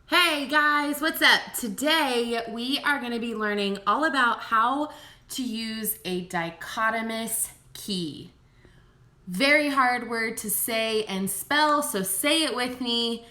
Hey guys, what's up? Today we are going to be learning all about how to use a dichotomous key. Very hard word to say and spell, so say it with me.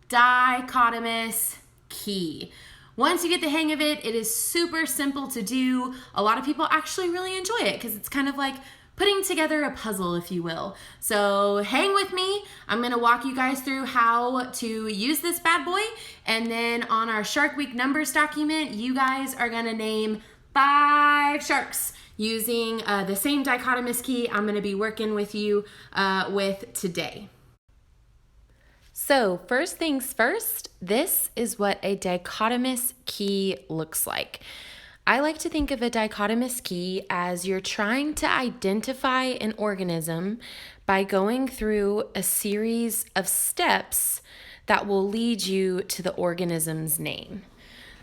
Dichotomous key. Once you get the hang of it, it is super simple to do. A lot of people actually really enjoy it because it's kind of like putting together a puzzle, if you will. So hang with me. I'm going to walk you guys through how to use this bad boy. And then on our Shark Week numbers document, you guys are going to name 5 sharks using the same dichotomous key I'm going to be working with you with today. So first things first, this is what a dichotomous key looks like. I like to think of a dichotomous key as you're trying to identify an organism by going through a series of steps that will lead you to the organism's name.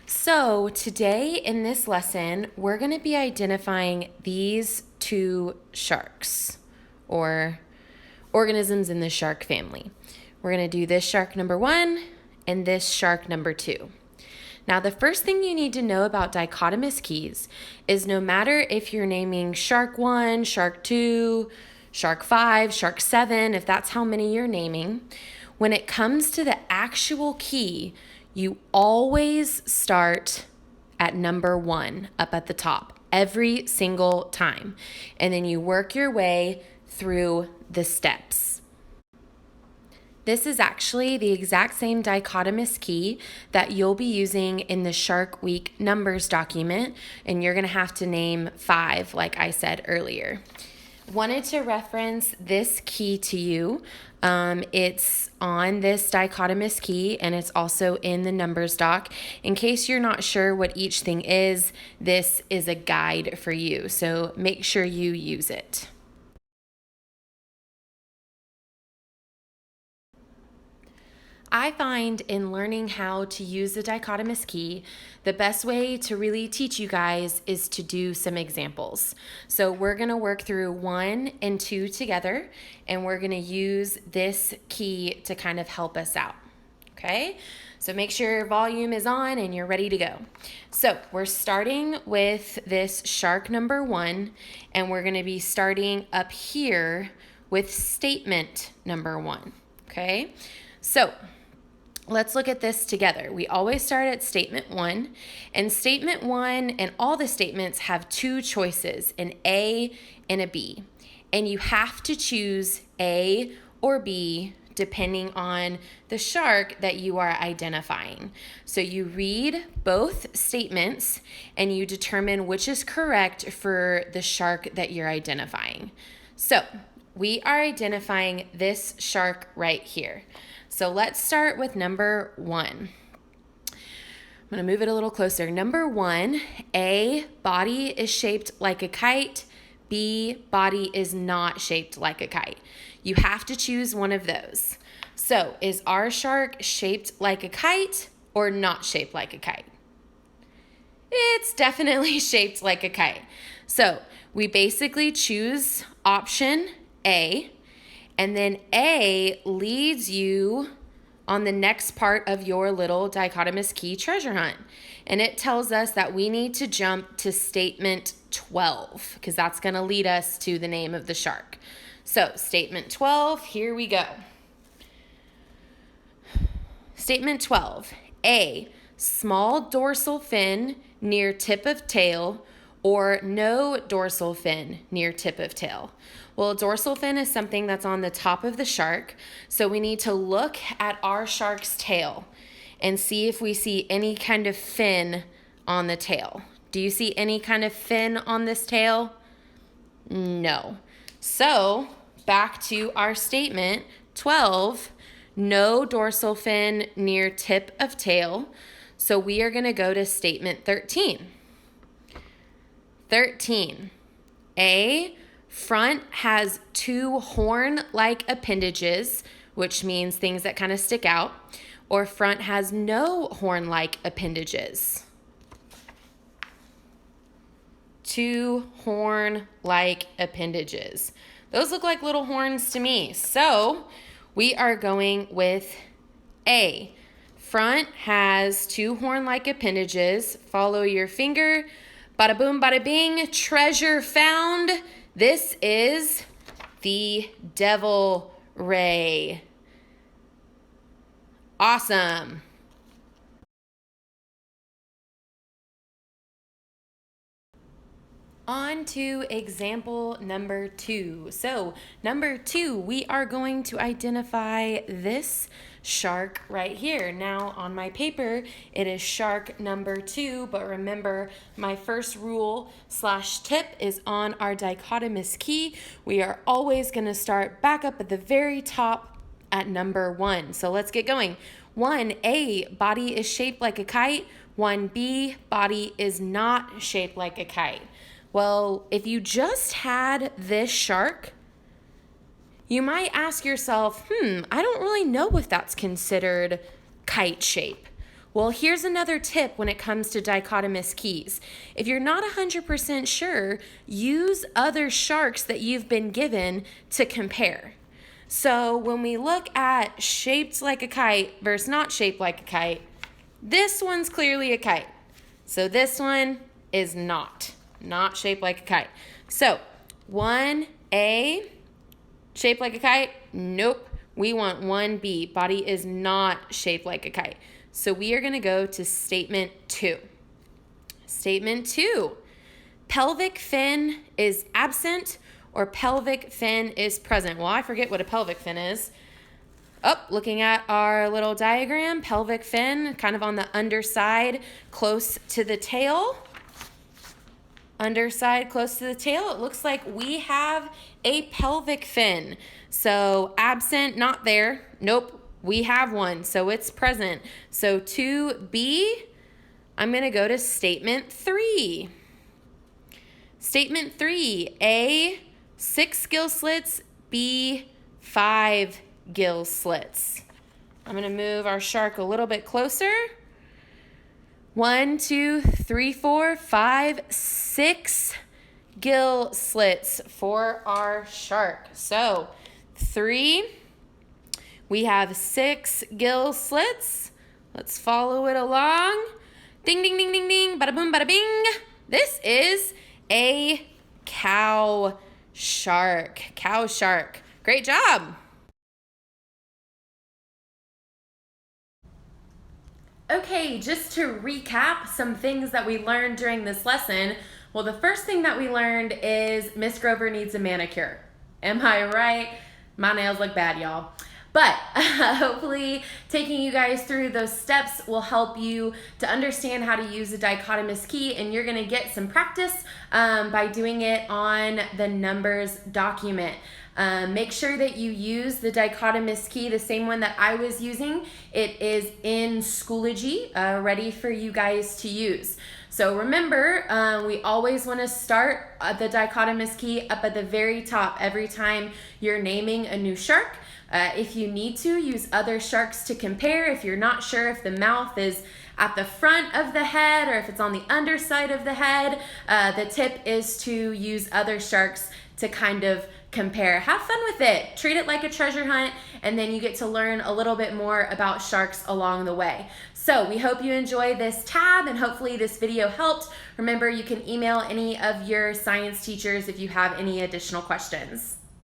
So today in this lesson, we're going to be identifying these 2 sharks or organisms in the shark family. We're going to do this shark number 1 and this shark number 2. Now, the first thing you need to know about dichotomous keys is no matter if you're naming shark 1, shark 2, shark 5, shark 7, if that's how many you're naming, when it comes to the actual key, you always start at number 1 up at the top every single time. And then you work your way through the steps. This is actually the exact same dichotomous key that you'll be using in the Shark Week numbers document, and you're going to have to name 5, like I said earlier. Wanted to reference this key to you. It's on this dichotomous key, and it's also in the numbers doc. In case you're not sure what each thing is, this is a guide for you, so make sure you use it. I find in learning how to use the dichotomous key, the best way to really teach you guys is to do some examples. So we're going to work through 1 and 2 together, and we're going to use this key to kind of help us out. Okay? So make sure your volume is on and you're ready to go. So we're starting with this shark number 1, and we're going to be starting up here with statement number 1. Okay? So let's look at this together. We always start at statement 1, and statement 1 and all the statements have 2 choices, an A and a B. And you have to choose A or B depending on the shark that you are identifying. So you read both statements and you determine which is correct for the shark that you're identifying. So we are identifying this shark right here. So let's start with number 1. I'm going to move it a little closer. Number 1, A, body is shaped like a kite. B, body is not shaped like a kite. You have to choose one of those. So is our shark shaped like a kite or not shaped like a kite? It's definitely shaped like a kite. So we basically choose option A. And then A leads you on the next part of your little dichotomous key treasure hunt. And it tells us that we need to jump to statement 12 because that's going to lead us to the name of the shark. So statement 12, here we go. Statement 12, A, small dorsal fin near tip of tail or no dorsal fin near tip of tail. Well, a dorsal fin is something that's on the top of the shark, so we need to look at our shark's tail and see if we see any kind of fin on the tail. Do you see any kind of fin on this tail? No. So, back to our statement 12, no dorsal fin near tip of tail. So we are going to go to statement 13. 13. A, front has 2 horn-like appendages, which means things that kind of stick out, or front has no horn-like appendages. 2 horn-like appendages. Those look like little horns to me. So we are going with A. front has two horn-like appendages. Follow your finger. Bada boom, bada bing. Treasure found. This is the devil ray. Awesome. On to example number 2. So number 2, we are going to identify this shark right here. Now on my paper, it is shark number 2, but remember my first rule / tip is on our dichotomous key. We are always going to start back up at the very top at number 1. So let's get going. 1A, body is shaped like a kite. 1B, body is not shaped like a kite. Well, if you just had this shark, you might ask yourself, I don't really know if that's considered kite shape. Well, here's another tip when it comes to dichotomous keys. If you're not 100% sure, use other sharks that you've been given to compare. So when we look at shaped like a kite versus not shaped like a kite, this one's clearly a kite. So this one is not shaped like a kite. So 1A, shaped like a kite? Nope. We want 1B, body is not shaped like a kite. So we are going to go to statement 2. Statement 2, pelvic fin is absent or pelvic fin is present. Well, I forget what a pelvic fin is. Looking at our little diagram, pelvic fin kind of on the underside close to the tail. Underside close to the tail, it looks like we have a pelvic fin. So absent, not there. Nope, we have one, so it's present. So 2B, I'm going to go to statement 3. Statement 3, A, 6 gill slits, B, 5 gill slits. I'm going to move our shark a little bit closer. 1, 2, 3, 4, 5, 6 gill slits for our shark. So 3, we have 6 gill slits. Let's follow it along. Ding, ding, ding, ding, ding, bada boom, bada bing. This is a cow shark. Cow shark. Great job. Okay, just to recap some things that we learned during this lesson. Well, the first thing that we learned is Miss Grover needs a manicure. Am I right? My nails look bad, y'all. But hopefully taking you guys through those steps will help you to understand how to use the dichotomous key, and you're gonna get some practice by doing it on the numbers document. Make sure that you use the dichotomous key, the same one that I was using. It is in Schoology, ready for you guys to use. So remember, we always want to start the dichotomous key up at the very top every time you're naming a new shark. If you need to, use other sharks to compare. If you're not sure if the mouth is at the front of the head or if it's on the underside of the head, the tip is to use other sharks to kind of compare. Have fun with it. Treat it like a treasure hunt, and then you get to learn a little bit more about sharks along the way. So we hope you enjoy this tab, and hopefully this video helped. Remember, you can email any of your science teachers if you have any additional questions.